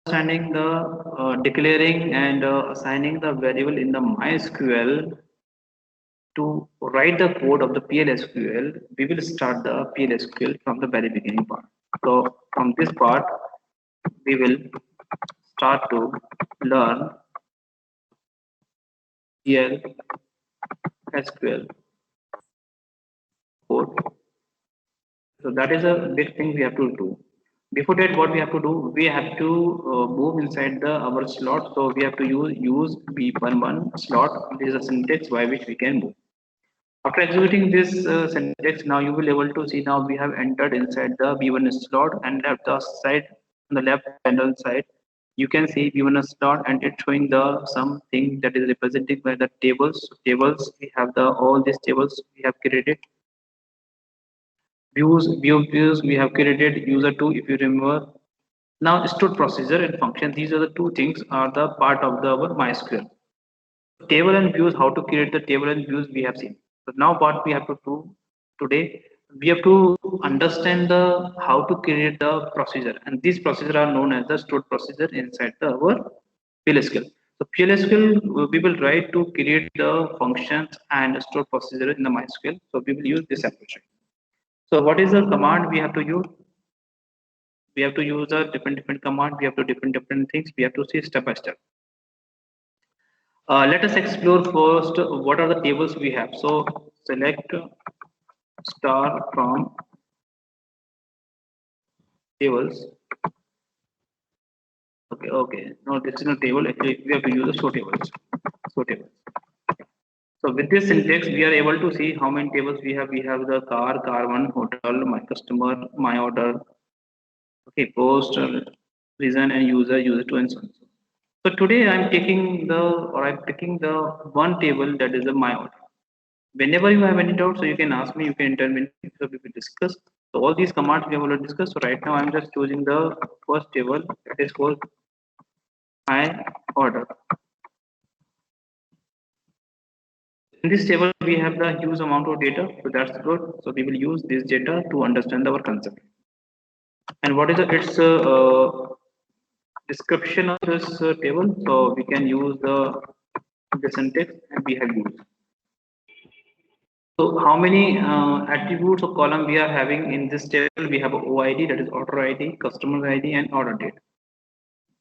understanding the declaring and assigning the variable in the MySQL to write the code of the PLSQL, we will start the PLSQL from the very beginning part. So from this part, we will start to learn PLSQL code. So that is a big thing we have to do. Before that, what we have to do, we have to move inside the our slot. So we have to use B11 slot. This is a syntax by which we can move. After executing this syntax, now you will able to see now we have entered inside the B1 slot and left the side on the left panel side. You can see B1 slot and it's showing the something that is represented by the tables. Tables we have the all these tables we have created. Views we have created user two if you remember. Now stored procedure and function. These are the two things are the part of the our MySQL. Table and views, how to create the table and views we have seen. So now what we have to do today, we have to understand the how to create the procedure, and these procedure are known as the stored procedure inside the our PLSQL. So PLSQL we will try to create the functions and stored procedure in the MySQL. So we will use this approach. So what is the command we have to use? We have to use a different command. We have to different things. We have to see step by step. Let us explore first what are the tables we have. So select star from tables. Okay. No, this is not table. Actually, we have to use the show tables. Show tables. So with this syntax, we are able to see how many tables we have. We have the car one, hotel, my customer, my order. Okay, post, reason, and user two, and so on. So today I'm taking the or I'm picking the one table that is the my order. Whenever you have any doubt, so you can ask me, you can intervene, so we will discuss. So all these commands we have already discussed. So right now I'm just choosing the first table that is called my order. In this table we have the huge amount of data, so that's good. So we will use this data to understand our concept. And what is its description of this table? So we can use the syntax and we have used. So how many attributes or column we are having in this table? We have a OID, that is order ID, customer ID, and order date.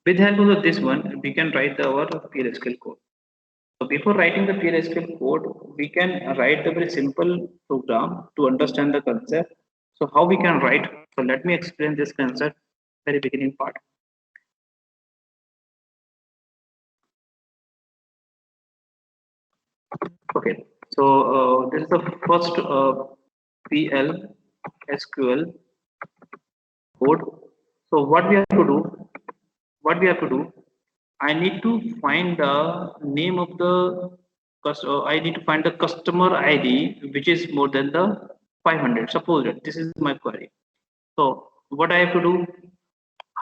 With help of this one, we can write our PLSQL code. So before writing the PLSQL code, we can write a very simple program to understand the concept. So how we can write? So let me explain this concept very beginning part. Okay, so this is the first PLSQL code. So what we have to do? What we have to do? I need to find the name of the I need to find the customer ID which is more than the 500. Suppose that this is my query. So what I have to do?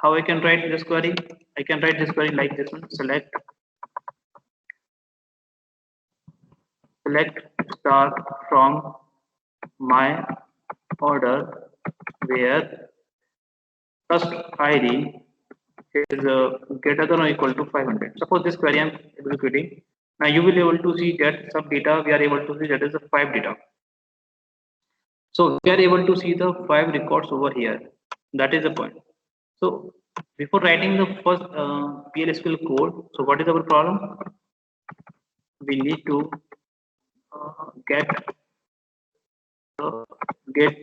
How I can write this query? I can write this query like this one. Select star from my order where first ID is greater than or equal to 500. Suppose this query I am executing. Now you will be able to see that some data we are able to see that is the 5 data. So we are able to see the 5 records over here. That is the point. So before writing the first PLSQL code, so what is our problem? We need to get get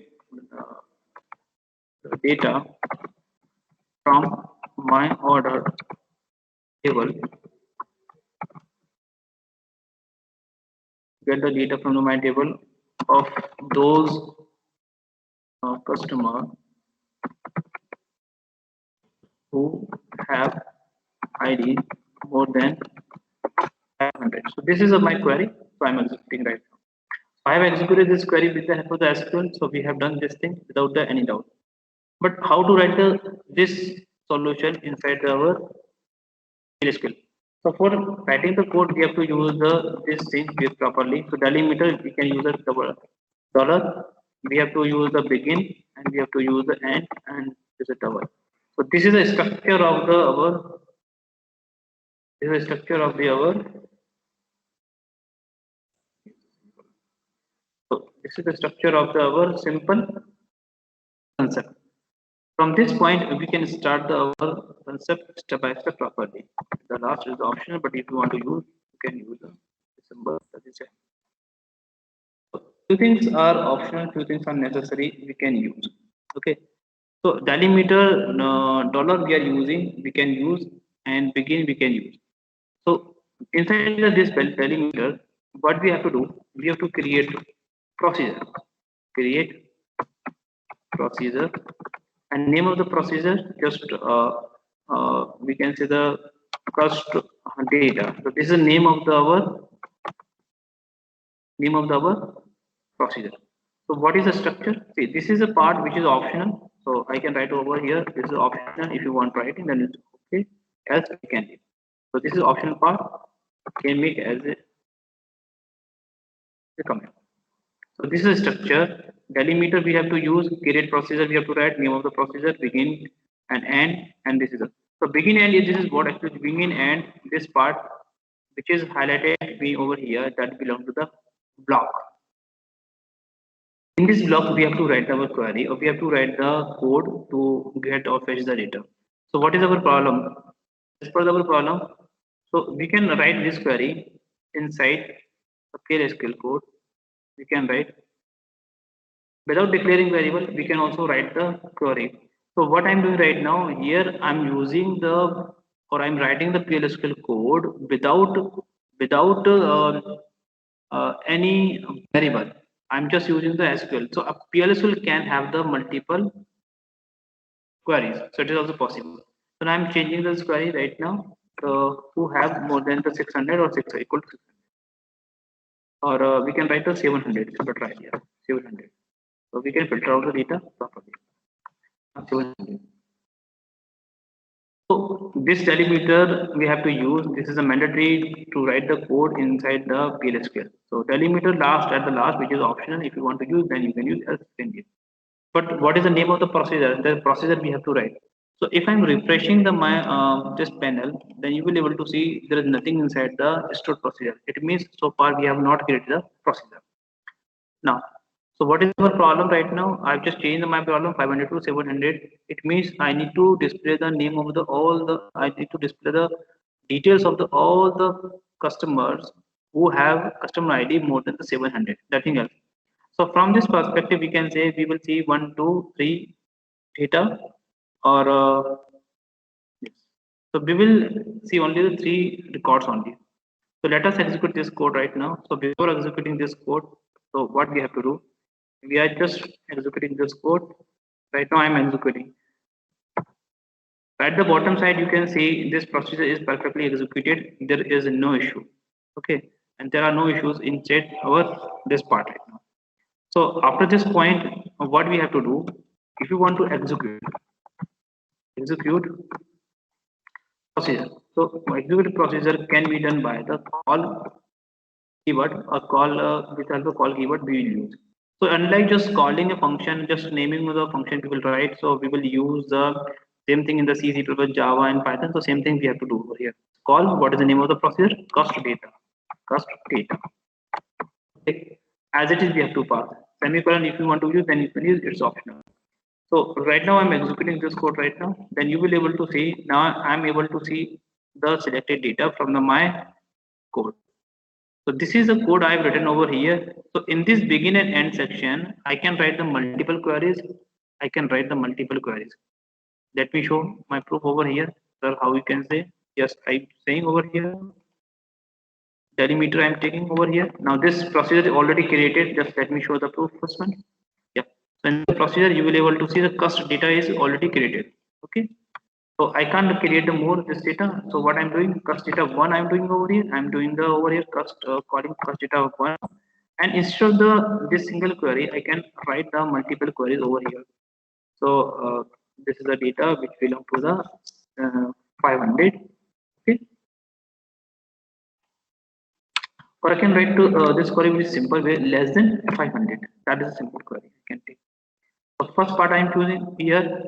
uh, the data from my order table. Get the data from my table of those customer who have ID more than 500. So this is my query. So I'm executing right now. I have executed this query with the help of the SQL. So we have done this thing without any doubt. But how to write this solution inside our PLSQL? So for writing the code, we have to use this thing properly. So delimiter, we can use a dollar. We have to use the begin and we have to use the end and use a double. So this is a structure of the our. This is a structure of the our. So this is the structure of the our simple concept. From this point, we can start our concept step by step properly. The last is optional, but if you want to use, you can use the symbol. That is it. Few things are optional, few things are necessary. We can use. Okay. So delimiter dollar we are using, we can use, and begin we can use. So inside this delimiter, what we have to do, we have to create procedure. Create procedure, and name of the procedure just we can say the cost data. So this is the name of the our procedure. So what is the structure? See, this is a part which is optional. So I can write over here. This is optional. If you want writing, then it's okay. Else we can leave. So this is optional part. Can make as a comment. So this is a structure. Delimiter we have to use. Create procedure we have to write. Name of the procedure. Begin and end. And this is a. So begin and this is what actually begin and this part which is highlighted me over here that belong to the block. In this block, we have to write our query or we have to write the code to get or fetch the data. So what is our problem? As per our problem, so we can write this query inside a PLSQL code. We can write without declaring variable. We can also write the query. So what I'm doing right now here, I'm using the or I'm writing the PLSQL code without any variable. I'm just using the SQL. So a PLSQL can have the multiple queries. So it is also possible. So now I'm changing this query right now to have more than the 600 or 6 equal to 600. Or we can write the 700. So try here 700. So we can filter out the data properly. 700. So this delimiter we have to use. This is a mandatory to write the code inside the PLSQL. So delimiter last at the last, which is optional. If you want to use, then you can use, else you can use. But what is the name of the procedure? The procedure we have to write. So if I'm refreshing the my this panel, then you will be able to see there is nothing inside the stored procedure. It means so far we have not created the procedure. Now, so what is our problem right now? I've just changed my problem 500 to 700. It means I need to display the name of the all the I need to display the details of the all the customers who have customer ID more than the 700. Nothing else. So from this perspective, we can say we will see 1, 2, 3 data or yes. So we will see only the 3 records only. So let us execute this code right now. So before executing this code, so what we have to do? We are just executing this code. Right now I am executing. At the bottom side, you can see this procedure is perfectly executed. There is no issue. Okay, and there are no issues inside our this part right now. So after this point, what we have to do? If you want to execute procedure. So execute procedure can be done by the call keyword or call with also call keyword we will use. So unlike just calling a function, just naming the function we will write. So we will use the same thing in the C, C++, Java, and Python. So same thing we have to do over here. Call what is the name of the procedure? Cost data. Cost data. Okay. As it is, we have to pass semicolon. If you want to use, then you can use. It's optional. So right now I'm executing this code right now. Then you will able to see now I'm able to see the selected data from the my code. So this is the code I've written over here. So in this begin and end section, I can write the multiple queries. I can write the multiple queries. Let me show my proof over here. Sir, how you can say, yes, I'm saying over here, delimiter I'm taking over here. Now this procedure is already created. Just let me show the proof first one. Yeah. So in the procedure, you will be able to see the cust data is already created. Okay. So I can't create the more this data. So what I'm doing, cust data one I'm doing over here. I'm doing the over here cust calling cust data one. And instead of the this single query, I can write the multiple queries over here. So this is the data which belong to the 500. Okay. Or I can write to this query with simple way less than 500. That is a simple query I can take. The first part I'm choosing here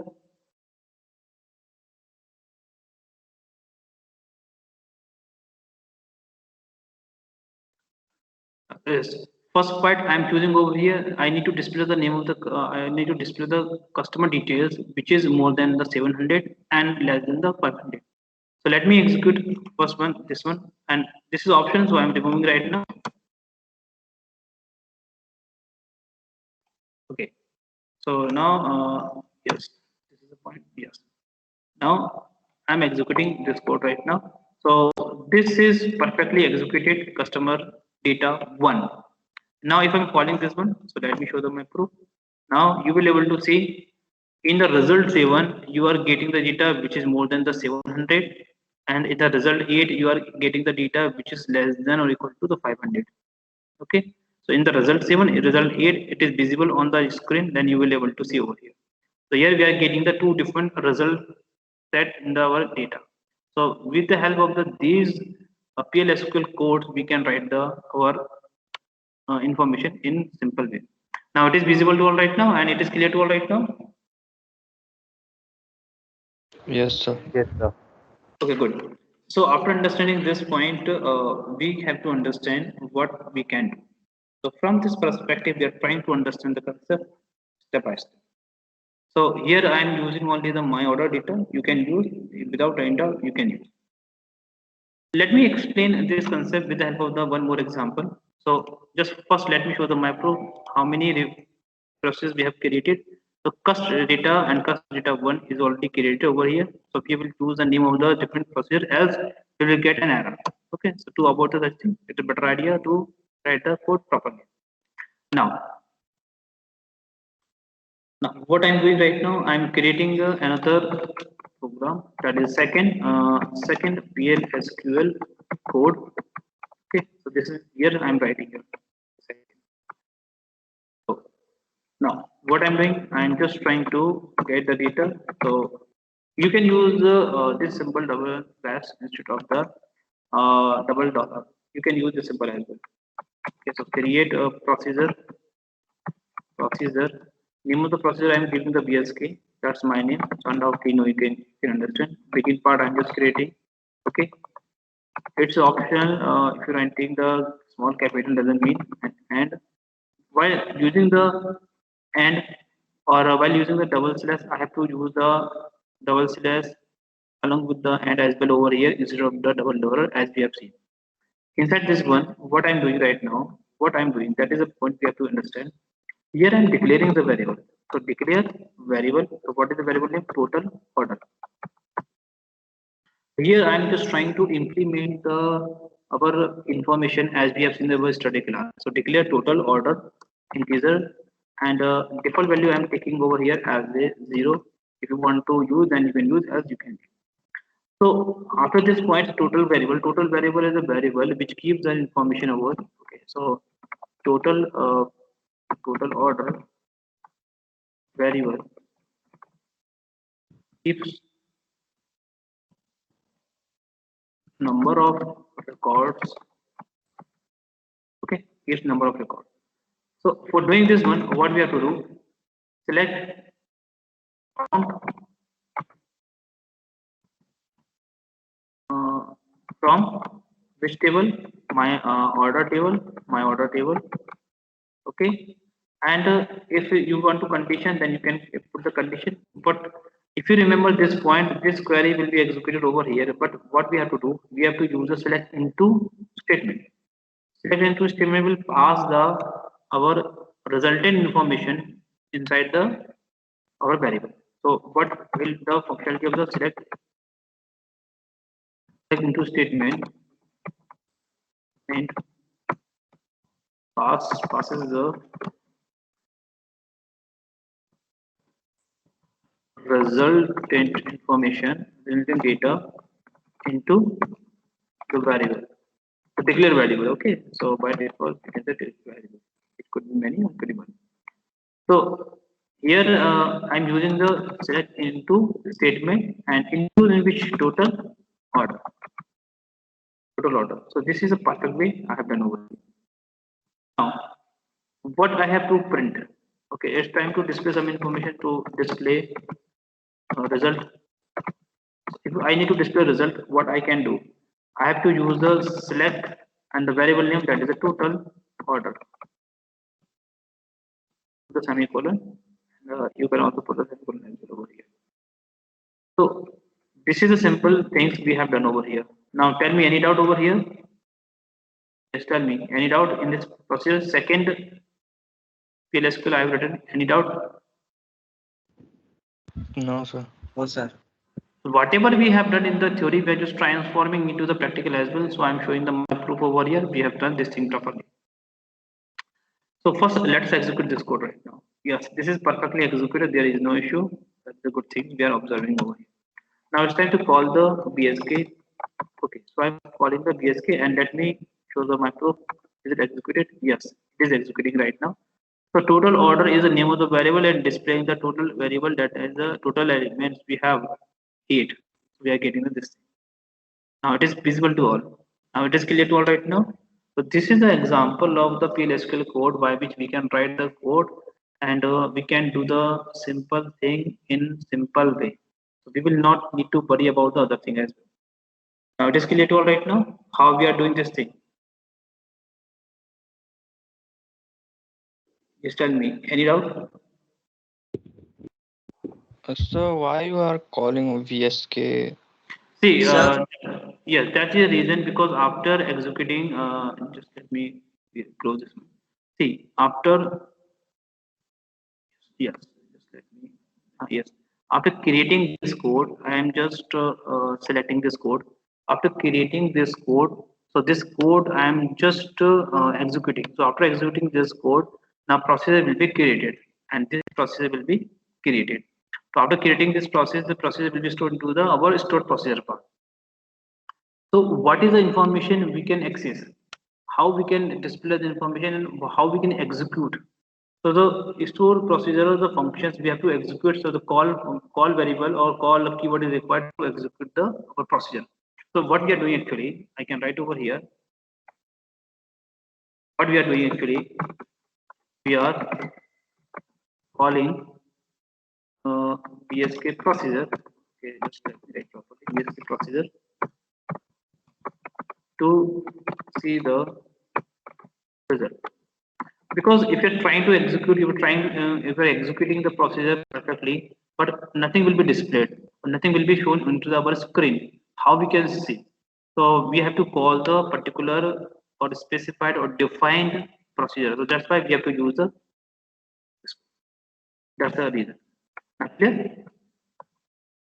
Yes. First part I'm choosing over here. I need to display the name of the. I need to display the customer details, which is more than the 700 and less than the 500. So let me execute first one, this one, and this is option. So I'm removing right now. Okay. So now, yes, this is the point. Yes. Now I'm executing this code right now. So this is perfectly executed customer data one. Now if I'm calling this one, so let me show them my proof. Now you will able to see in the result 7 you are getting the data which is more than the 700, and in the result 8 you are getting the data which is less than or equal to the 500. Okay, so in the result 7, result 8, it is visible on the screen, then you will able to see over here. So here we are getting the two different result set in our data. So with the help of these PLSQL codes, we can write the our information in simple way. Now it is visible to all right now, and it is clear to all right now. Yes, sir. Yes, sir. Okay, good. So after understanding this point, we have to understand what we can do. So from this perspective, we are trying to understand the concept step by step. So here I am using only the my order data. You can use without enter. You can use. Let me explain this concept with the help of the one more example. So just first let me show the macro how many processes we have created. So cust data and cust data one is already created over here. So we will choose the name of the different procedure, else we will get an error. Okay, so to about the thing, it's a better idea to write the code properly. Now, now what I'm doing right now, I'm creating another program that is second PLSQL code. Okay, so this is here I'm writing here. So now what I'm doing, I'm just trying to get the data. So you can use this simple double slash instead of the double dollar. You can use the simple as well. Okay, so create a procedure. Name of the procedure I'm giving the BSK. That's my name. And how you know you can understand. Begin part I'm just creating. Okay, it's optional if you're entering the small capital doesn't mean and while using the and or while using the double slash I have to use the double slash along with the and as well over here instead of the double dollar as we have seen. Inside this one, what I'm doing right now, what I'm doing, that is a point we have to understand. Here I'm declaring the variable. So declare variable. So what is the variable name? Total order. Here I'm just trying to implement the our information as we have seen in our study class. So declare total order integer and default value I'm taking over here as a 0. If you want to use, then you can use as you can. So after this point, total variable is a variable which keeps the information over. Okay, so total total order variable keeps number of records. Okay, keeps number of records. So for doing this one, what we have to do, select count uh, from which table, my order table. Okay, and if you want to condition, then you can put the condition. But if you remember this point, this query will be executed over here. But what we have to do, we have to use a select into statement. Select into statement will pass the our resultant information inside the our variable. So what will the functionality of the select into statement and passes the resultant information, resultant data into the variable, the declare variable. Okay, so by default it is a variable. It could be many or could be one. So here I'm using the select into statement and into in which order total order. So this is a perfect way I have done over here. Now what I have to print. Okay, it's time to display some information to display result. If I need to display result, what I can do, I have to use the select and the variable name that is a total. order, the semicolon. You can also put the semicolon as well over here. So this is the simple things we have done over here. Now tell me any doubt over here? Just tell me any doubt in this procedure. Second PLSQL I have written. Any doubt? No, sir. No, sir. Whatever we have done in the theory, we are just transforming into the practical as well. So I'm showing the my proof over here. We have done this thing properly. So first, let's execute this code right now. Yes, this is perfectly executed. There is no issue. That's a good thing we are observing over here. Now it's time to call the BSK. Okay, so I'm calling the BSK and let me show the my proof. Is it executed? Yes, it is executing right now. So total order is the name of the variable and displaying the total variable that is the total elements we have 8. We are getting this thing. Now it is visible to all. Now it is clear to all right now. So this is the example of the PLSQL code by which we can write the code and we can do the simple thing in simple way. So we will not need to worry about the other thing as well. Now it is clear to all right now how we are doing this thing. Just tell me any doubt? So why you are calling VSK? See, Sir, yes, that is the reason because after executing, just let me close this one. See, after yes, just let me. Yes, after creating this code, I am just selecting this code. After creating this code, so this code I am just executing. So after executing this code, now procedure will be created, and this procedure will be created. So after creating this process, the procedure will be stored into the our stored procedure part. So what is the information we can access? How we can display the information and how we can execute? So the store procedure or the functions we have to execute. So the call variable or call keyword is required to execute the our procedure. So what we are doing actually, I can write over here. What we are doing actually, we are calling uh, BSK procedure. Okay, just let me write properly. BSK procedure to see the result. Because if you're trying to execute, if you're executing the procedure perfectly, but nothing will be displayed, nothing will be shown into our screen. How we can see? So we have to call the particular or specified or defined procedure. So that's why we have to use the. That's the reason. Clear?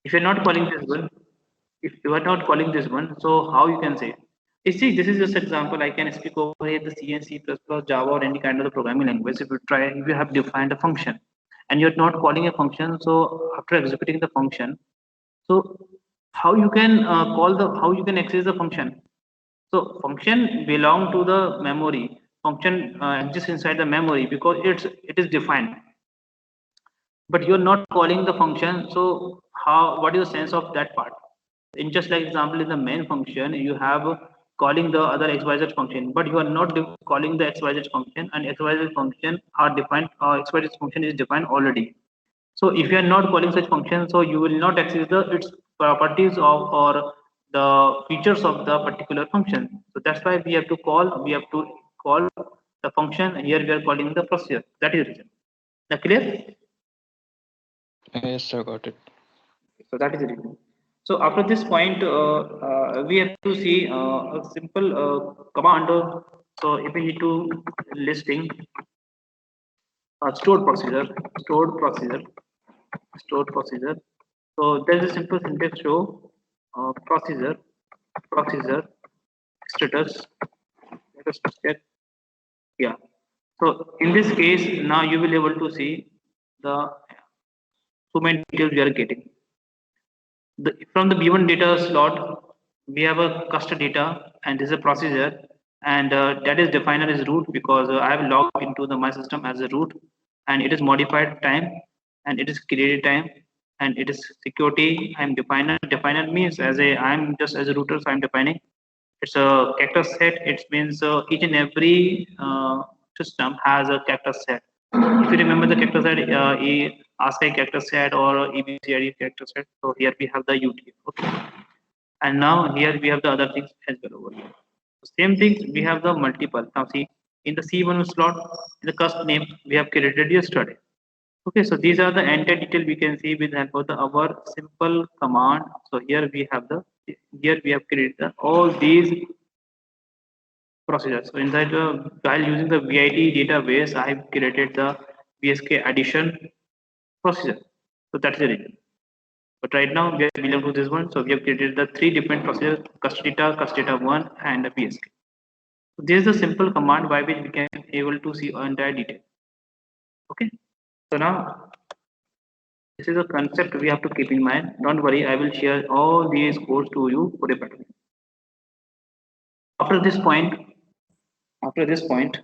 If you're not calling this one, if you are not calling this one, so how you can say? You see, this is just example. I can speak over here the C and C++, Java, or any kind of the programming language. If you have defined a function, and you're not calling a function, so after executing the function, so how you can how you can access the function? So function belong to the memory. Function exists inside the memory because it is defined, but you're not calling the function. So how, what is the sense of that part? In just like example, in the main function you have calling the other xyz function, but you are not calling the xyz function, and xyz function are defined, xyz function is defined already. So if you are not calling such function, so you will not access the its properties of or the features of the particular function. So that's why we have to call the function. Here we are calling the procedure. That is the reason. Now clear? Yes, sir, got it. So that is the reason. So after this point, we have to see a simple command. So if we need to listing stored procedure, stored procedure, stored procedure. So there is a simple syntax show procedure, procedure status, status check. Yeah. So in this case, now you will able to see the so many details we are getting. From the B1 data slot, we have a custom data, and this is a procedure, and that is defined as root because I have logged into my system as a root, and it is modified time, and it is created time, and it is security. I'm definer. Definer means as a I'm just as a router, so I'm defining. It's a character set. It means each and every system has a character set. If you remember the character set, ASCII character set or EBCDE character set. So here we have the UTF. Okay, and now here we have the other things as well over here. Same things we have the multiple. Now see, in the C1 slot, in the cusp name we have created yesterday. Okay, so these are the entire detail we can see with help of our simple command. So here we have created all these procedures. So in that, while using the VIT database, I have created the VSK addition procedure. So that's the reason. But right now we are belong to this one. So we have created the three different procedures: custdata 1, and the VSK. So this is the simple command by which we can able to see entire detail. Okay. So now this is a concept we have to keep in mind. Don't worry, I will share all these codes to you for a better. After this point, after this point,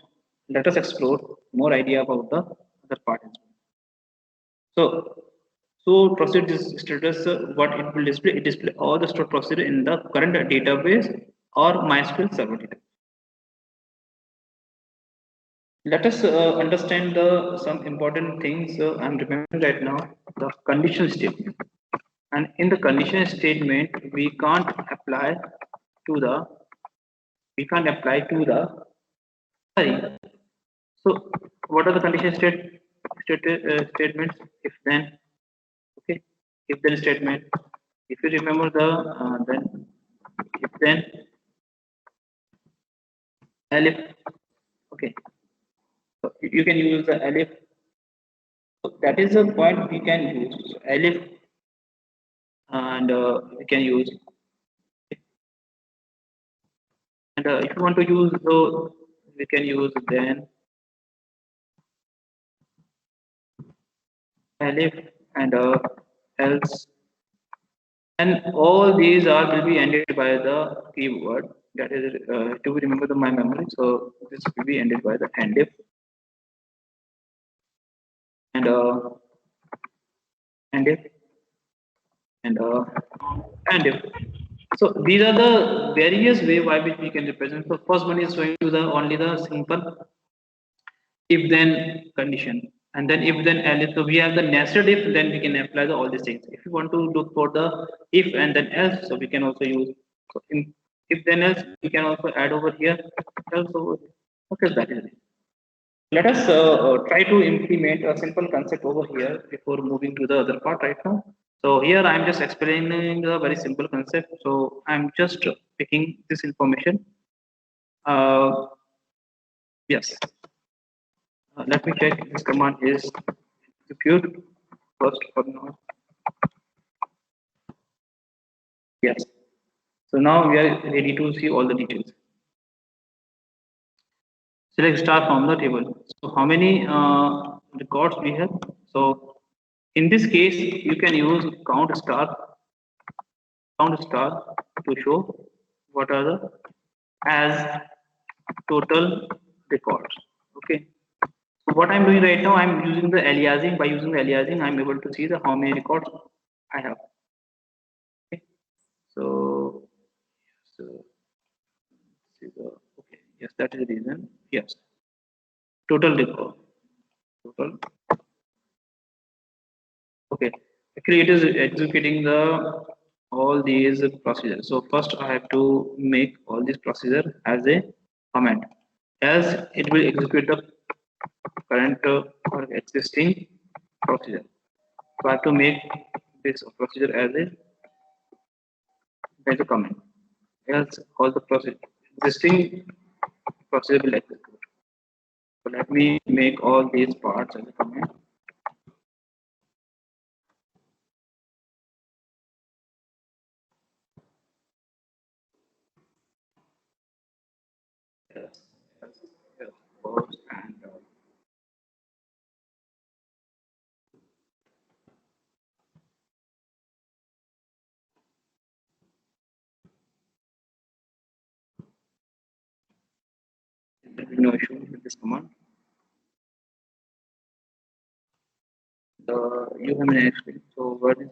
let us explore more idea about the other part as well. So proceed this status, what it will display? It display all the stored procedure in the current database or MySQL server database. Let us understand some important things. I'm remembering right now the condition statement, and in the condition statement we can't apply to the sorry. So what are the statements? If then, okay, if then statement. If you remember the then if then elif, okay, so you can use the elif. So that is the point we can use. So elif, and we can use, and if you want to use, so we can use then elif and else, and all these are will be ended by the keyword that is to remember the my memory. So this will be ended by the end if, and and if, and and if. So these are the various way by which we can represent. So first one is showing you the only the simple if then condition, and then if then else. So we have the nested if, then we can apply all these things. If you want to look for the if and then else, so we can also use, so in if then else we can also add over here else over here. Okay, that is it. Let us try to implement a simple concept over here before moving to the other part right now. So here I'm just explaining a very simple concept. So I'm just picking this information. Uh, yes. Let me check this command is execute first or not. Yes. So now we are ready to see all the details. Select star from the table. So how many records we have? So in this case, you can use count star to show what are the as total records. Okay. So what I'm doing right now, I'm using the aliasing. By using the aliasing, I'm able to see the how many records I have. Okay. So, okay, yes, that is the reason. Yes, total record, total. Okay, actually, it is executing the all these procedures. So first, I have to make all this procedure as a command, else it will execute the current or existing procedure. So I have to make this procedure as a command, else all the procedure existing procedure will execute. So let me make all these parts as a command. Yes, yes, yes, words and there will be no issue with this command. You have an experience. So what is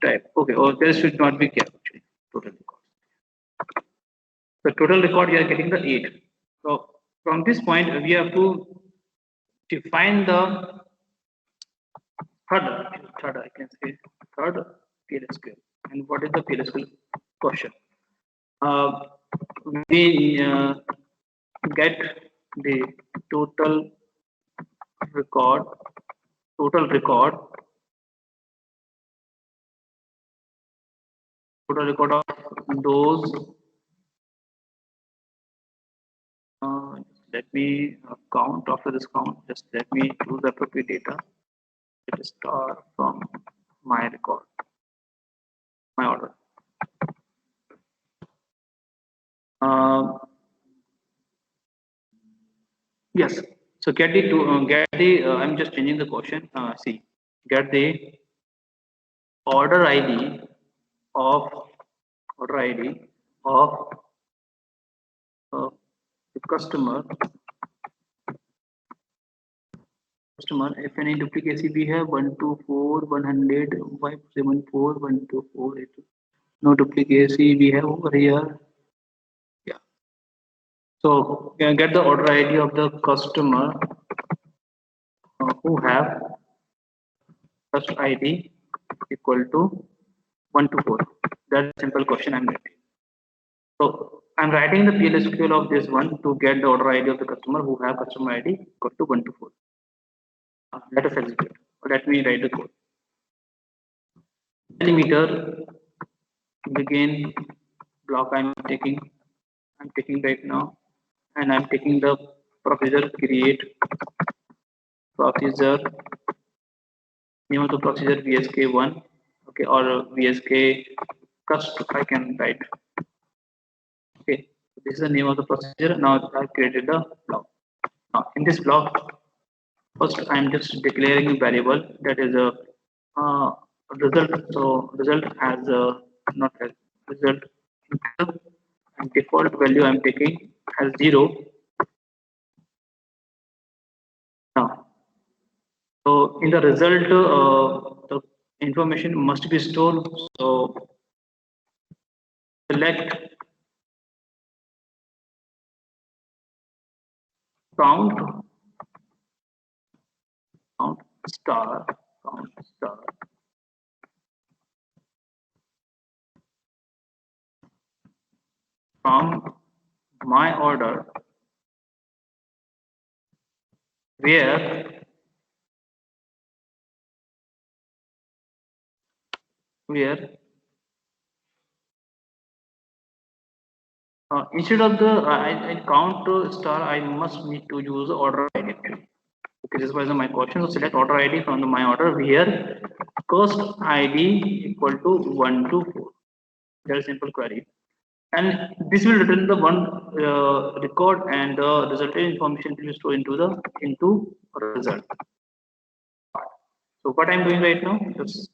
type? Okay, or there should not be cap actually. Total record. The total record we are getting the 8. So from this point we have to define the third I can say third PLSQL. And what is the PLSQL question? We get the total record of those. Let me count. After this count, just let me choose the appropriate data. Let us start from my record, my order. Yes. So get the I'm just changing the question. See, get the order ID of order ID of the customer. If any duplicacy we have 124 100 574 124 no duplicacy we have over here. Yeah. So you can get the order ID of the customer who have first ID equal to 124. That's a simple question I'm getting. So I'm writing the PLSQL of this one to get the order ID of the customer who have customer ID equal to 124. Let us execute. Let me write the code. Delimiter begin block I'm taking right now, and I'm taking the procedure create procedure name of the procedure VSK1, okay, or VSK cust I can write. Okay, this is the name of the procedure. Now I've created the block. Now in this block, first I'm just declaring a variable that is a result. So result has a not as result and default value I'm taking as 0. Now, so in the result, the information must be stored. So select count star from my order where instead of the I count star, I must need to use order ID. Okay, this was my question. So select order ID from the my order where cost ID equal to 1 to 4. Very simple query, and this will return the one record, and the resultant information will be stored into result. So what I'm doing right now, just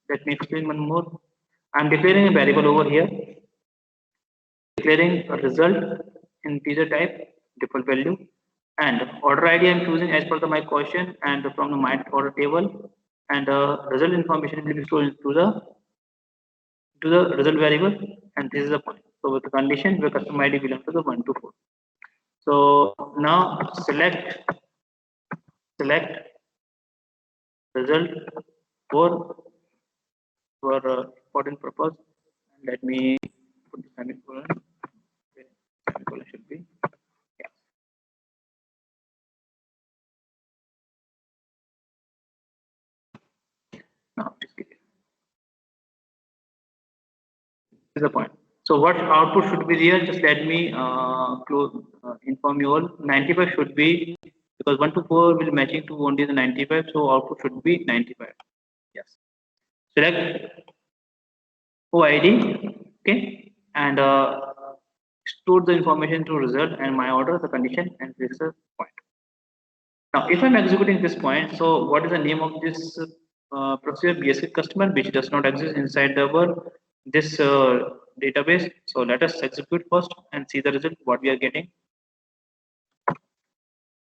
let me explain one more. I'm declaring a variable over here, declaring a result integer type default value, and order ID I'm choosing as per my question and from the my order table, and result information will be stored to the result variable, and this is the point. So with the condition where customer ID belongs to the 1 to 4. So now select result for important purpose. Let me put the semicolon. Semicolon should be. Yeah. Now this is the point. So what output should be there? Just let me inform you all. 95 should be, because 1 to 4 will matching to only the 95. So output should be 95. Yes. Select OID, okay, and store the information to result and my order, the condition, and this is the point. Now, if I'm executing this point, so what is the name of this procedure? BSK customer, which does not exist inside our this database. So let us execute first and see the result what we are getting.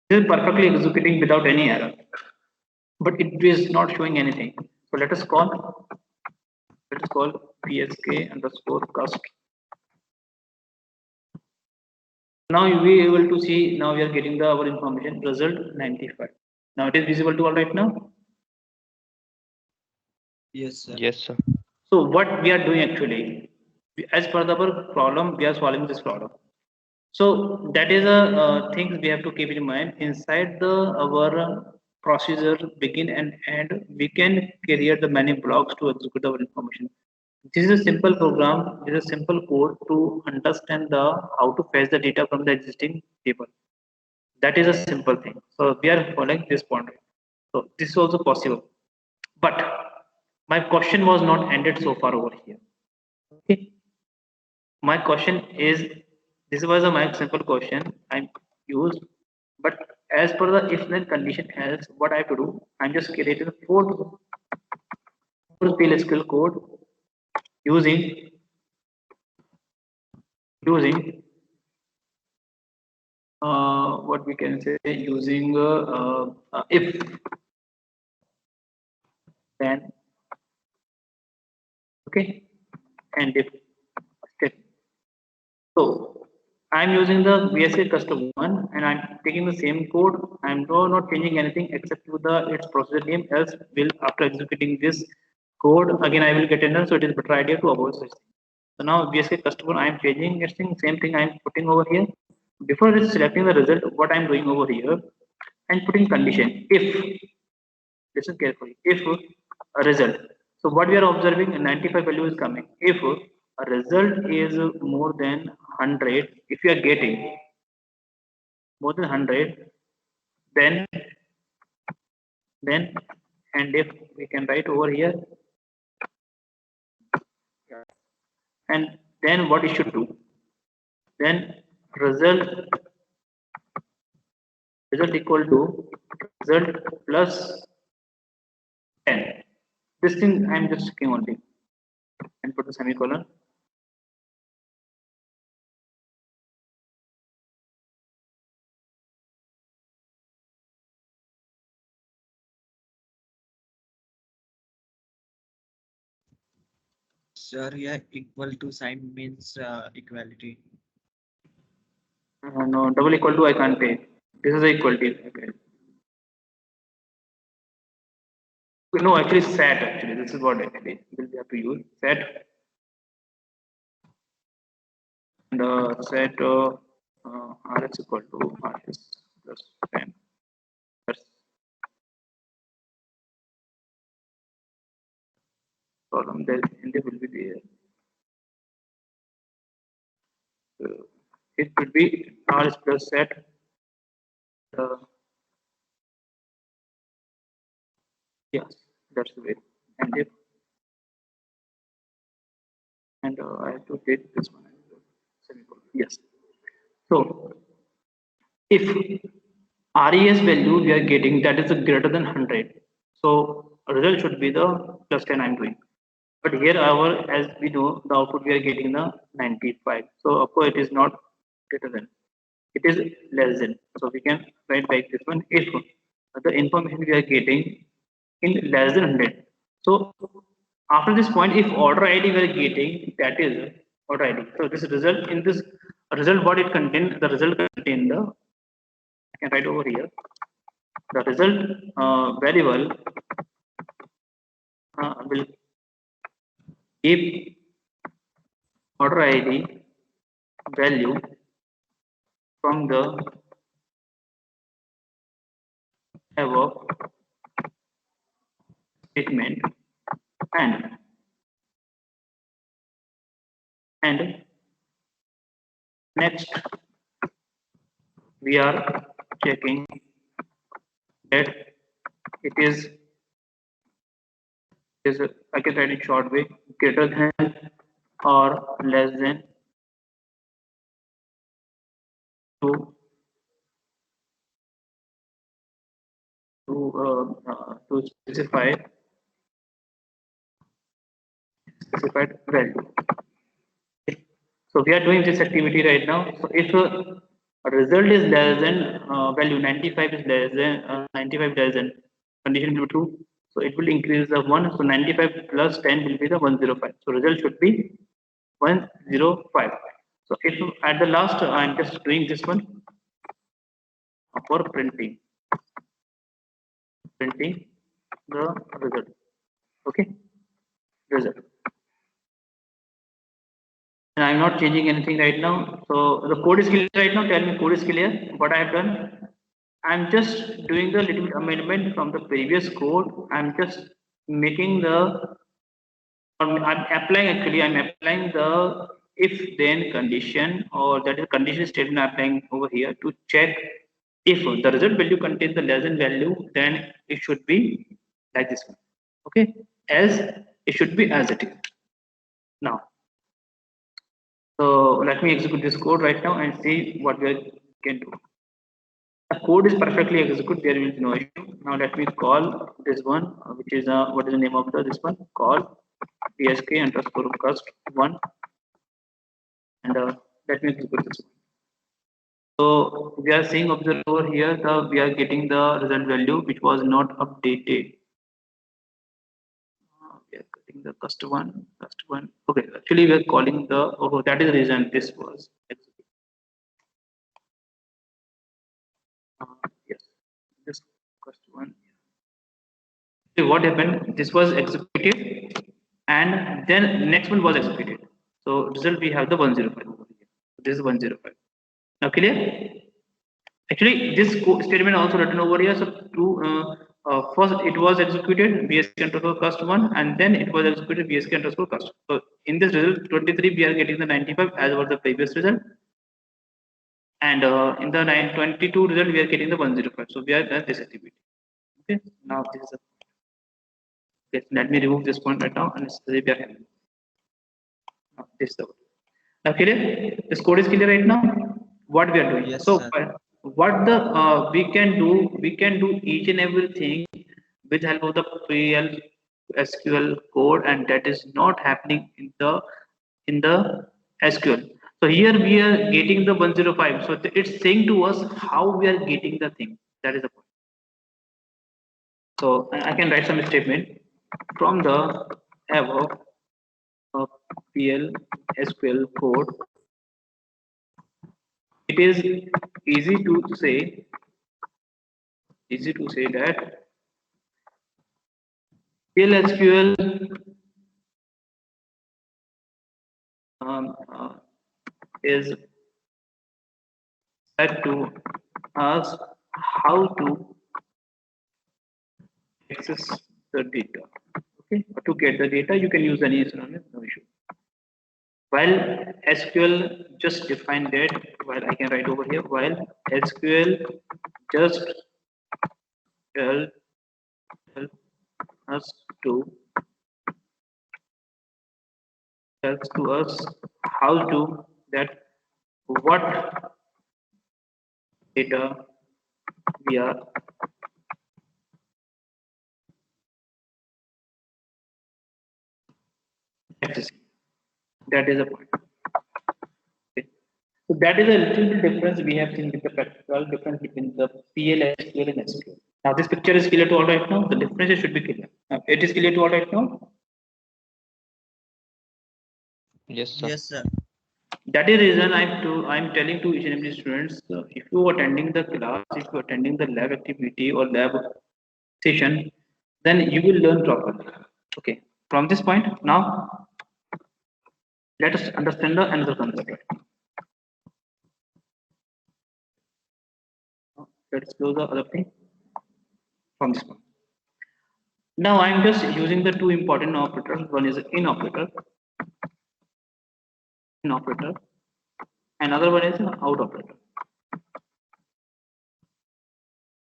This is perfectly executing without any error, but it is not showing anything. So let us call PSK underscore cust. Now you will be able to see, now we are getting the our information result 95. Now it is visible to all right now. Yes, sir. Yes, sir. So what we are doing actually, as per the problem, we are solving this problem. So that is a things we have to keep in mind inside the our procedure begin and end. We can create the many blocks to execute our information. This is a simple program. This is a simple code to understand the how to fetch the data from the existing table. That is a simple thing. So we are following this point. So this is also possible. But my question was not ended so far over here. Okay. My question is this was a my simple question I used, but as per the if then condition else, what I have to do, I'm just creating a four PLSQL code using using what we can say using if then okay and if step. So I'm using the VSA custom one and I'm taking the same code. I'm not changing anything except to the its procedure name. Else will after executing this code again I will get an error. So it is better idea to avoid such thing. So now VSA customer I'm changing its thing, same thing I'm putting over here. Before it's selecting the result, what I'm doing over here, I'm putting condition if listen carefully. If a result, so what we are observing, a 95 value is coming. If a result is more than 100, if you are getting more than 100, then then and if we can write over here, and then what you should do, then result result equal to result plus 10. This thing I'm just checking only and put the semicolon. Sir, yeah, equal to sign means equality. No, double equal to I can't pay. This is a equality. Okay. No, actually set actually. This is what actually we have to use. Set and set RS equal to RS plus 10. That's column there and there will be there. It could be RS plus set. Uh, yes, that's the way. And if and I have to take this one as well. Semicolon. Yes. So if RES value we are getting that is a greater than 100. So result should be the plus 10 I'm doing. But here our as we know the output we are getting the 95. So of course it is not greater than. It is less than. So we can write like this one if the information we are getting in less than 100. So after this point if order ID we are getting that is order ID. So this result in this result what it contain the result contain the I can write over here the result variable will keep order ID value from the above statement and and next we are checking that it is I can write it short way greater than or less than to to specified value. So we are doing this activity right now. So if a result is less than value 95 is less than 95 less than condition will be true. So it will increase the one. So 95 plus 10 will be the 105. So result should be 105. So if at the last I'm just doing this one for printing the result. Okay, result. And I'm not changing anything right now. So the code is clear right now. Tell me code is clear. What I have done, I'm just doing the little amendment from the previous code. I'm just making the, I'm applying, actually I'm applying the if then condition, or that is condition statement I'm applying over here to check if the result value contains the less than value, then it should be like this one. Okay, as it should be as it is. Now, so let me execute this code right now and see what we can do. The code is perfectly executed. There will be no issue. Now let me call this one, which is what is the name of this one? Call psk underscore cust one, and let me execute this one. So we are seeing observe over here. We are getting the result value which was not updated. We are getting the cust one. Okay, actually we are calling the. Oh, that is the reason this was executed. Yes, this cust one. So what happened? This was executed, and then next one was executed. So result we have the 105 over here. This is 105. Now clear? Actually, this statement also written over here. So to first it was executed BSK underscore cust one, and then it was executed BSK underscore cust. So in this result 23 we are getting the 95 as was the previous result, and in the 922 result we are getting the 105. So we are done this activity. Okay. Now this is a. Okay, let me remove this point right now and we are having. This is the one. Now clear? This code is clear right now. What we are doing. Yes, So sir. what the we can do each and everything with help of the PL SQL code, and that is not happening in the SQL. So here we are getting the 105. So it's saying to us how we are getting the thing. That is the point. So I can write some statement from the above PL SQL code. It is easy to say that PL SQL is said to us how to access the data. Okay, to get the data, you can use any synonym, no issue. While SQL just define that, while I can write over here, while SQL just help us to helps to us how to that what data we are accessing. That is the point. Okay. So that is a little bit difference we have seen with the practical difference between the PL, SQL, and SQL. Now this picture is clear to all right now. The differences should be clear. It is clear to all right now. Yes, sir. Yes, sir. That is the reason I'm telling to each and every students, if you are attending the class, if you are attending the lab activity or lab session, then you will learn properly. Okay. From this point now, let us understand the another concept. Let's close the other thing from this point. Now I'm just using the two important operators. One is in operator, another one is an out operator.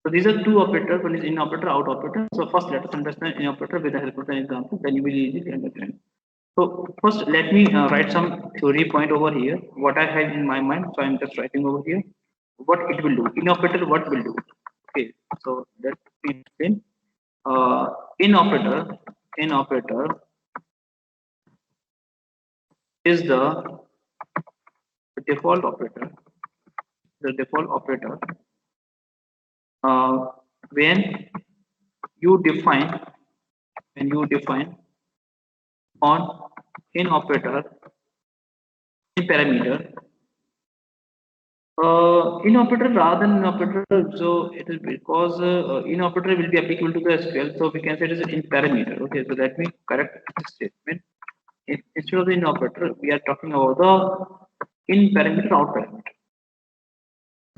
So these are two operators. One is in operator, out operator. So first let us understand in operator with the help of an example. Then you will easily understand. So first let me write some theory point over here. What I have in my mind. So I'm just writing over here. What it will do. In operator, what will do? Okay. So let me explain. In operator is the default operator. The default operator when you define on in operator in parameter in operator rather than in operator, so it is because in operator will be applicable to the SQL, so we can say it is in parameter. Okay, so let me correct this statement. Instead of the in operator, we are talking about the in parameter, out parameter.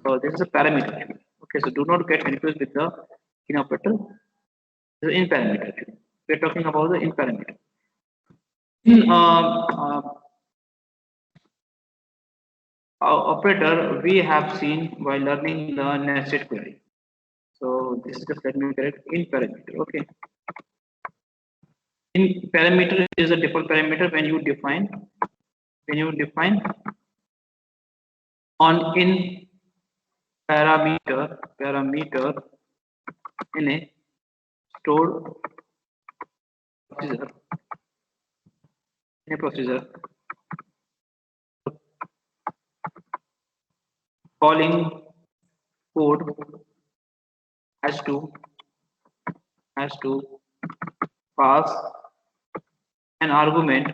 So this is a parameter actually. Okay, so do not get confused with the in operator. This is in parameter actually. We are talking about the in parameter. In operator, we have seen while learning the nested query. So this is just, let me correct, in parameter. Okay. In parameter is a default parameter when you define on in parameter in a stored procedure calling code has to pass an argument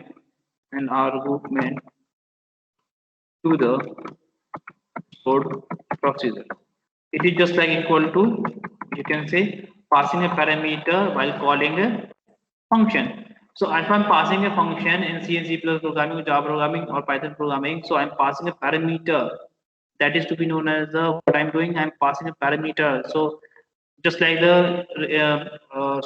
to the stored procedure. It is just like equal to, you can say, passing a parameter while calling a function. So if I'm passing a function in C and C+ programming, Java programming, or Python programming, so I'm passing a parameter that is to be known as what I'm doing. I'm passing a parameter. So just like the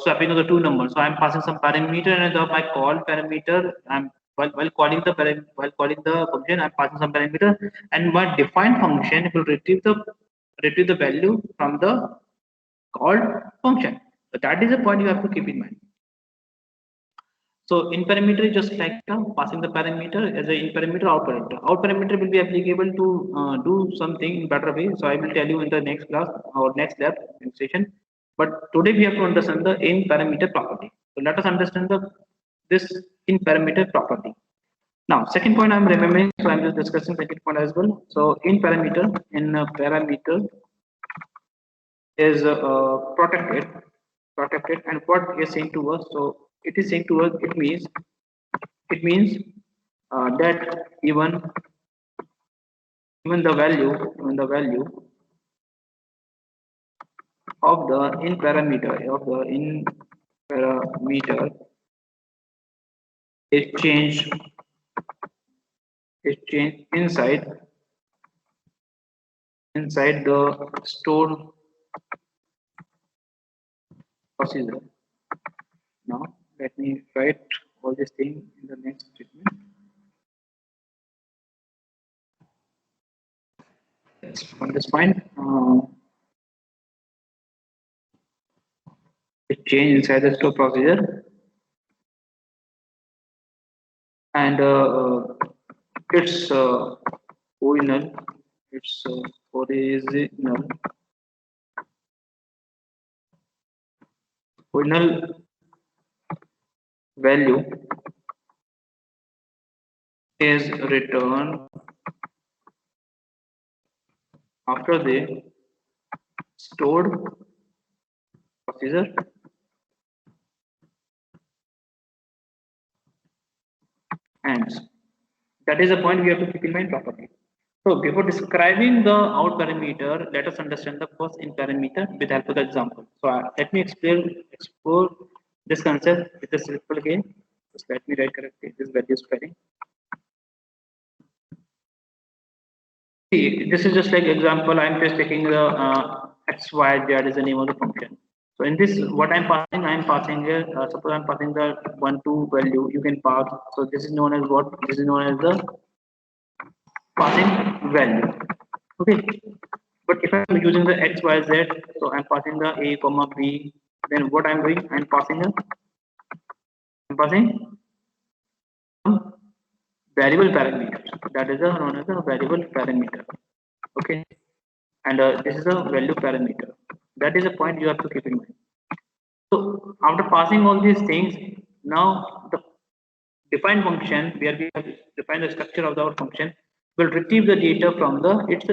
swapping of the two numbers. So I'm passing some parameter, and by call parameter, I'm while calling the function, I'm passing some parameter, and my defined function will retrieve the value from the called function. So that is a point you have to keep in mind. So in parameter is just like passing the parameter as a in parameter, out parameter. Out parameter will be applicable to do something in better way. So I will tell you in the next class or next lab session. But today we have to understand the in parameter property. So let us understand this in parameter property. Now second point I'm remembering, so I'm just discussing second point as well. So in parameter is protected, and what is saying to us? So it is saying to us, it means that even the value of the in parameter is changed inside the stored procedure. Now let me write all this thing in the next statement. From this point, it change inside the store procedure, and its original value is returned after the stored procedure ends. That is the point we have to keep in mind properly. So before describing the out parameter, let us understand the first in parameter with help of the example. So let me explore this concept with a simple game. Just let me write correctly this value spreading. See, this is just like example. I'm just taking the x, y, z is the name of the function. So in this, what I'm passing here. Suppose I'm passing the 1, 2 value. You can pass. So this is known as what? This is known as the passing value. Okay. But if I'm using the x, y, z, so I'm passing the a, comma b. Then what I'm doing? I'm passing some variable parameter. That is known as a variable parameter. Okay. And this is a value parameter. That is a point you have to keep in mind. So after passing all these things, now the defined function where we have defined the structure of our function will retrieve the data from its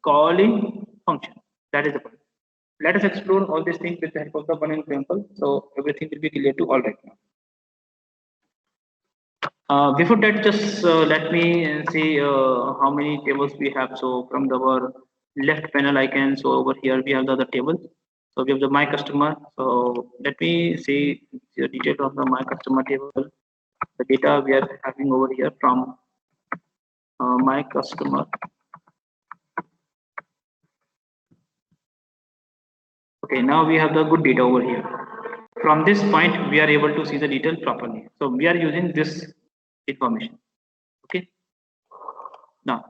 calling function. That is the point. Let us explore all these things with the help of the one example. So everything will be clear to all right now. Before that, just let me see how many tables we have. So from our left panel, I can, so over here we have the other table. So we have the my customer. So let me see the detail of the my customer table. the data we are having over here from my customer. Okay, now we have the good data over here. From this point, we are able to see the detail properly. So we are using this information. Okay. Now,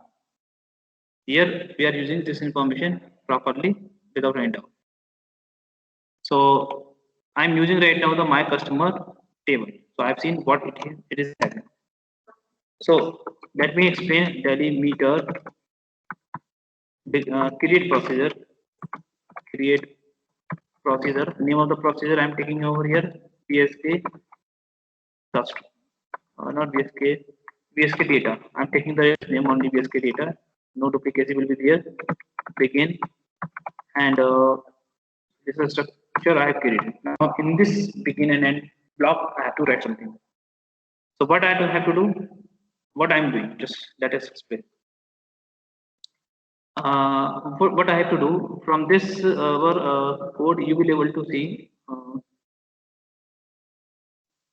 here we are using this information properly without any doubt. So I'm using right now the my customer table. So I've seen what it is having. So let me explain daily meter create procedure. Create procedure. Name of the procedure I'm taking over here BSK custom. Not BSK, BSK data. I'm taking the name only BSK data. No duplicacy will be there. Begin and this is a structure I have created. Now in this begin and end block, I have to write something. So what I have to do, what I'm doing, just let us explain. What I have to do from this our code, you will able to see.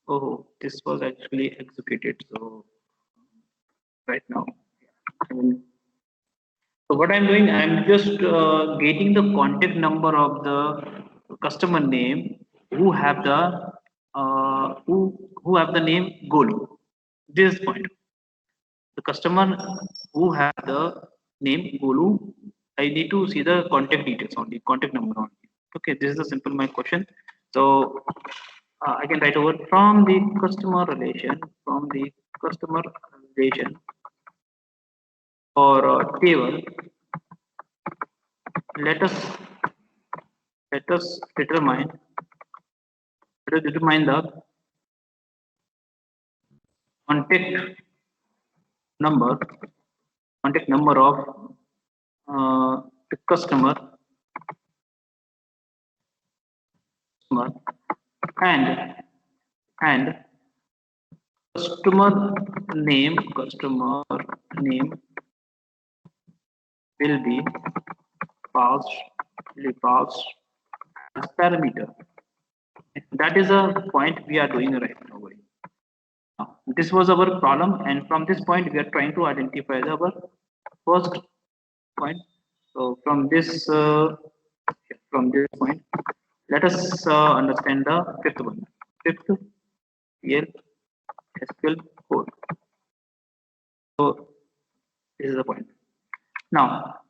Oh, this was actually executed. So right now, so what I'm doing, I'm just getting the contact number of the customer name who have the who have the name Golu. This point, the customer who have the name Golu, I need to see the contact details only, contact number only. Okay, this is a simple my question. So I can write over from the customer relation, or table. Let us let us determine the contact number of the customer and customer name will be passed as parameter. That is a point we are doing right now. This was our problem, and from this point we are trying to identify our first point. So from this point, let us understand the fifth one. Fifth PL SQL code. So this is the point. Now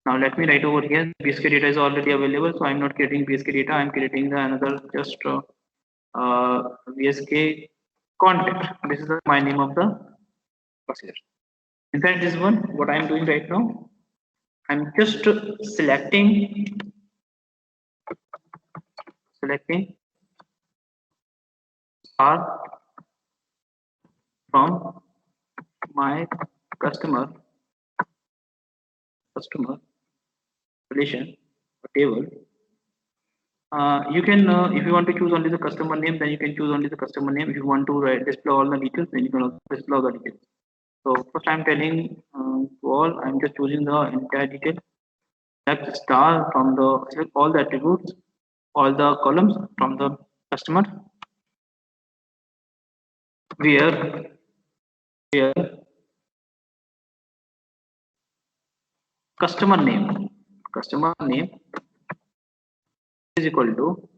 let me write over here. BSK data is already available, so I'm not creating BSK data. I'm creating the another just BSK contact. This is my name of the procedure. Inside this one, what I'm doing right now, I'm just selecting R from my customer relation table. You can, if you want to choose only the customer name, then you can choose only the customer name. If you want to display all the details, then you can also display all the details. So first I'm telling to all, I'm just choosing the entire detail. Select star from the, select all the attributes, all the columns from the customer, where customer name is equal to,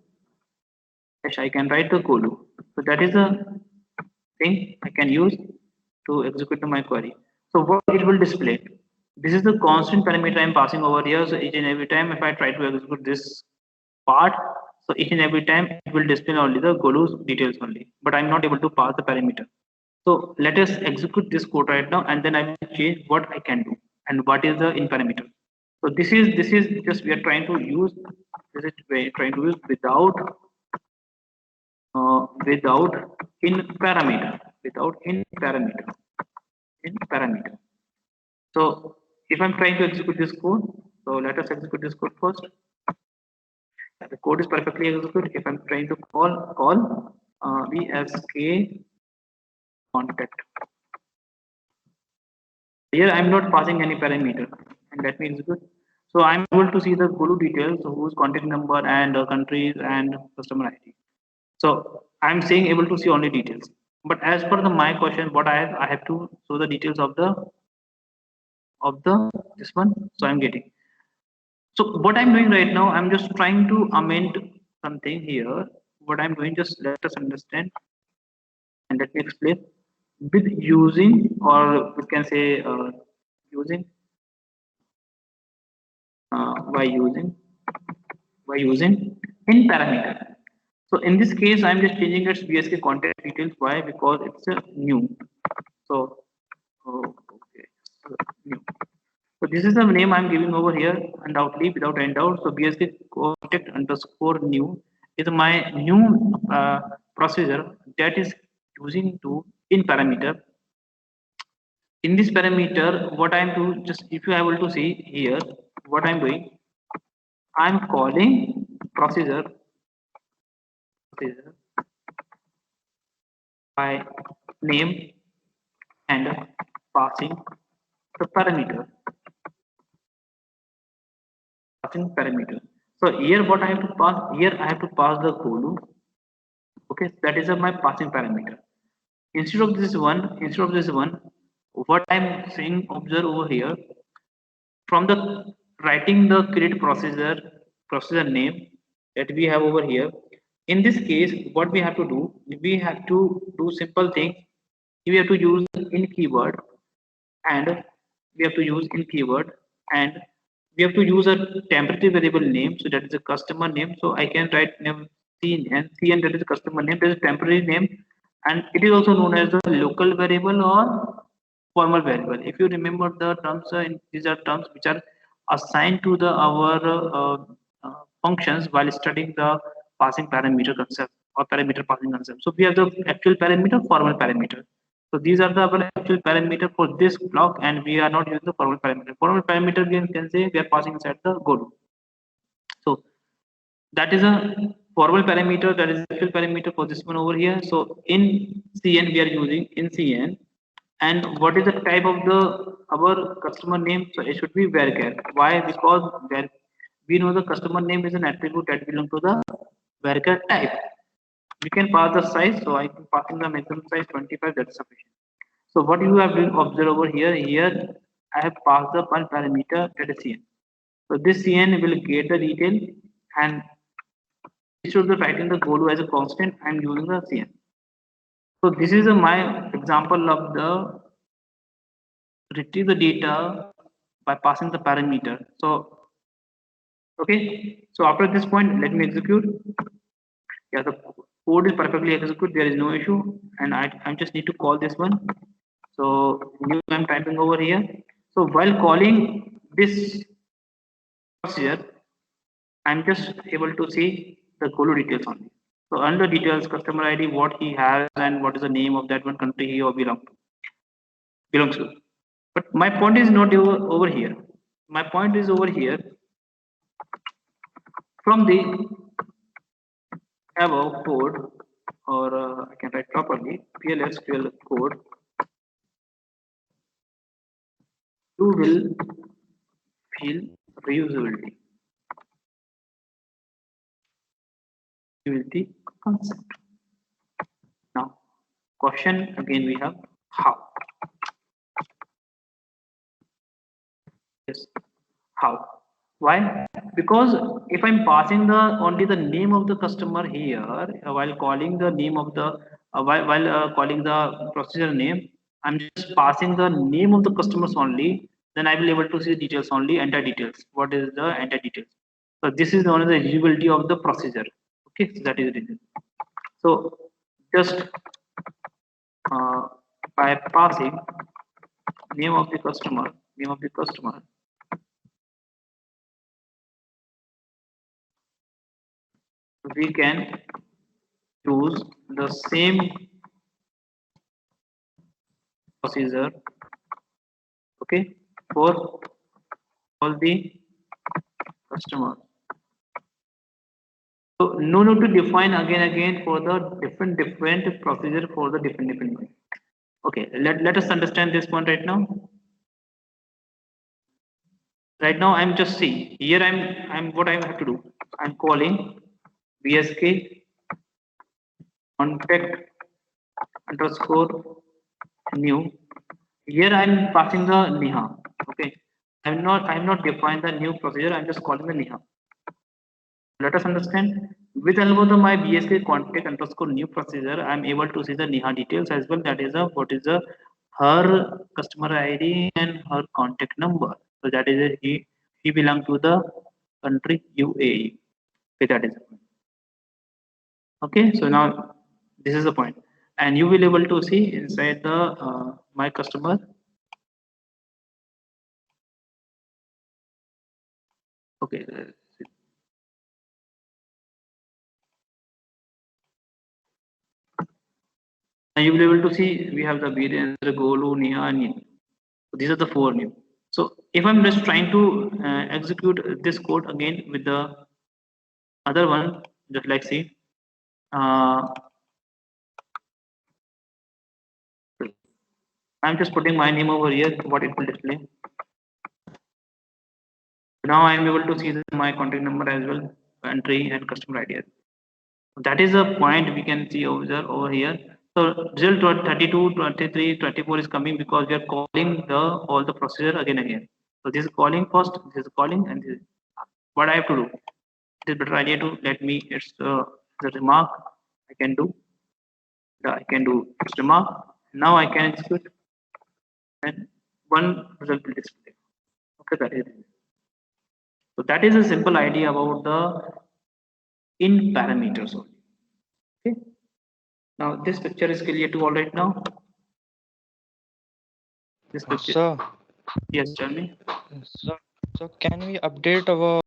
yes, I can write the Golu. So that is a thing I can use to execute my query. So what it will display? This is the constant parameter I'm passing over here. So each and every time if I try to execute this part, so each and every time it will display only the Golu's details only, but I'm not able to pass the parameter. So let us execute this code right now, and then I will change what I can do and what is the in parameter. So this is just we are trying to use. This is we are trying to use without in parameter, So if I'm trying to execute this code, so let us execute this code first. The code is perfectly executed. If I'm trying to call BSK contact. Here I'm not passing any parameter, and let me execute. So I'm able to see the Golu details, so whose contact number and countries and customer ID. So I'm saying able to see only details. But as per my question, what I have to show the details of the this one. So I'm getting. So what I'm doing right now, I'm just trying to amend something here. What I'm doing, just let us understand and let me explain. With using, or we can say using, by using, in parameter. So in this case, I'm just changing its BSK contact details. Why? Because it's a new. So okay, so new. So this is the name I'm giving over here, undoubtedly without end out. So BSK contact underscore new is my new procedure that is using to in parameter. In this parameter, what I'm to just if you are able to see here, what I'm doing, I'm calling procedure by name and passing the parameter. So here what I have to pass, here I have to pass the Golu. Okay, that is my passing parameter. Instead of this one, what I'm saying, observe over here, from the writing the create procedure name that we have over here. In this case, what we have to do, we have to do simple thing. We have to use in keyword, and we have to use in keyword, and we have to use a temporary variable name. So that is a customer name. So I can write name cn, that is a customer name, that is a temporary name, and it is also known as the local variable or formal variable. If you remember the terms, these are terms which are assigned to the our functions while studying the passing parameter concept or parameter passing concept. So we have the actual parameter, formal parameter. So these are the our actual parameter for this block, and we are not using the formal parameter. Formal parameter we can say we are passing inside the Go. So that is a formal parameter, that is actual parameter for this one over here. So in CN we are using in CN, and what is the type of the our customer name? So it should be varchar. Why? Because we know the customer name is an attribute that belongs to the varchar type. We can pass the size, so I can pass in the maximum size 25. That's sufficient. So what you have been observe over here, I have passed the one parameter, that is CN. So this CN will get the detail, and instead of writing the goal as a constant, I'm using the CN. So this is my example of the retrieve the data by passing the parameter. So okay, so after this point, let me execute. Yeah, the code is perfectly executed. There is no issue, and I just need to call this one. So new I'm typing over here. So while calling this procedure, I'm just able to see the Golu details only. So under details, customer ID, what he has, and what is the name of that one country he or belongs to. But my point is not over here. My point is over here. From the above code, or I can write properly, PLSQL code, you will feel reusability. Usability concept. Now, question again we have how. Yes, how? Why? Because if I'm passing the only the name of the customer here while calling the name of the while calling the procedure name, I'm just passing the name of the customers only. Then I will able to see details only, enter details. What is the enter details? So this is one of the eligibility of the procedure. Okay, so that is the reason. So just uh, by passing name of the customer, we can use the same procedure, okay, for all the customers. So no need to define again for the different procedure for the different. Okay, let us understand this one right now. Right now I'm just see here I'm what I have to do. I'm calling BSK contact underscore new. Here I'm passing the Neha. Okay. I'm not defining the new procedure. I'm just calling the Neha. Let us understand. With algorithm my BSK contact underscore new procedure, I'm able to see the Neha details as well. That is a what is the her customer ID and her contact number. So that is a he belong to the country UAE. Okay, that is okay. So now this is the point, and you will able to see inside the my customer. Okay, and you will be able to see we have the Virendra, Golu, Neha, and Neil. So these are the four names. So if I'm just trying to execute this code again with the other one, just like see, uh, I'm just putting my name over here. What it will display. Now I'm able to see my contact number as well, entry and customer ID. That is a point we can see over here. So result 32, 23, 24 is coming because we are calling the all the procedure again. So this is calling first, this is calling, and this is what I have to do. It is better idea to let me it's the remark I can do. I can do its remark. Now I can execute and one result will display. Okay, that is it. So that is a simple idea about the in parameters only. Okay. Now this picture is clear to all right now. This picture. Sir, Yes, tell me. so, so can we update our